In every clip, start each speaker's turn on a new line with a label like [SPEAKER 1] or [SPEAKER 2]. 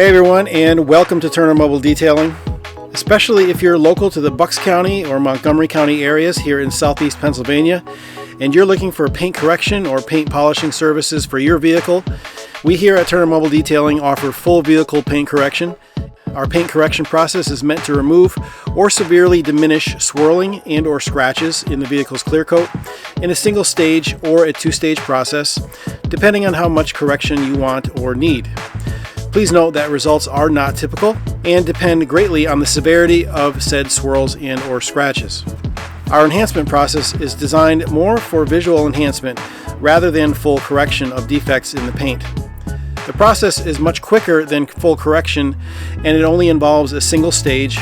[SPEAKER 1] Hey everyone, and welcome to Turner Mobile Detailing. Especially if you're local to the Bucks County or Montgomery County areas here in southeast Pennsylvania, and you're looking for paint correction or paint polishing services for your vehicle, we here at Turner Mobile Detailing offer full vehicle paint correction. Our paint correction process is meant to remove or severely diminish swirling and or scratches in the vehicle's clear coat in a single stage or a two-stage process, depending on how much correction you want or need. Please note that results are not typical and depend greatly on the severity of said swirls and or scratches. Our enhancement process is designed more for visual enhancement rather than full correction of defects in the paint. The process is much quicker than full correction, and it only involves a single stage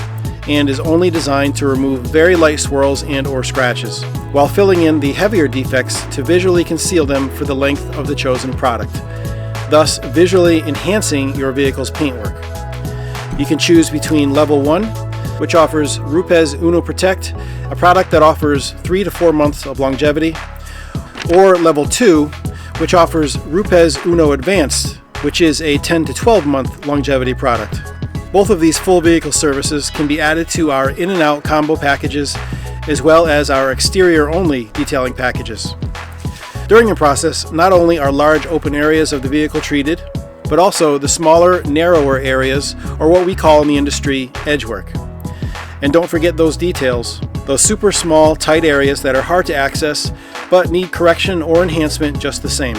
[SPEAKER 1] and is only designed to remove very light swirls and or scratches, while filling in the heavier defects to visually conceal them for the length of the chosen product, thus visually enhancing your vehicle's paintwork. You can choose between Level 1, which offers Rupes Uno Protect, a product that offers 3 to 4 months of longevity, or Level 2, which offers Rupes Uno Advanced, which is a 10 to 12 month longevity product. Both of these full vehicle services can be added to our in and out combo packages, as well as our exterior only detailing packages. During the process, not only are large open areas of the vehicle treated, but also the smaller, narrower areas, or what we call in the industry, edge work. And don't forget those details, those super small, tight areas that are hard to access, but need correction or enhancement just the same.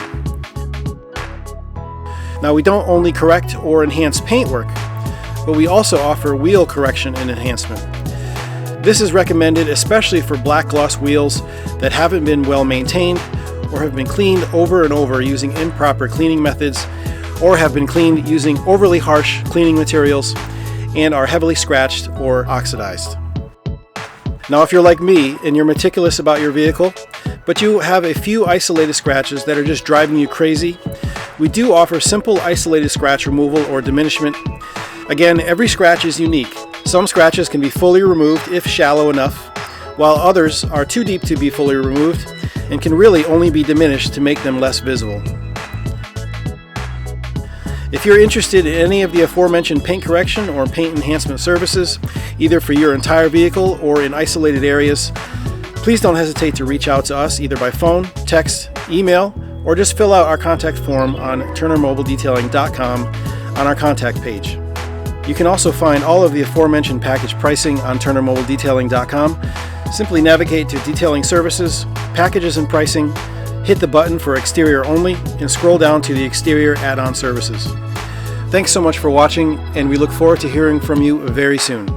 [SPEAKER 1] Now, we don't only correct or enhance paintwork, but we also offer wheel correction and enhancement. This is recommended especially for black gloss wheels that haven't been well maintained or have been cleaned over and over using improper cleaning methods, or have been cleaned using overly harsh cleaning materials and are heavily scratched or oxidized. Now, if you're like me and you're meticulous about your vehicle, but you have a few isolated scratches that are just driving you crazy, we do offer simple isolated scratch removal or diminishment. Again, every scratch is unique. Some scratches can be fully removed if shallow enough, while others are too deep to be fully removed and can really only be diminished to make them less visible. If you're interested in any of the aforementioned paint correction or paint enhancement services, either for your entire vehicle or in isolated areas, please don't hesitate to reach out to us either by phone, text, email, or just fill out our contact form on turnermobiledetailing.com on our contact page. You can also find all of the aforementioned package pricing on turnermobiledetailing.com. Simply navigate to Detailing Services, Packages and Pricing, hit the button for Exterior Only, and scroll down to the Exterior Add-on Services. Thanks so much for watching, and we look forward to hearing from you very soon.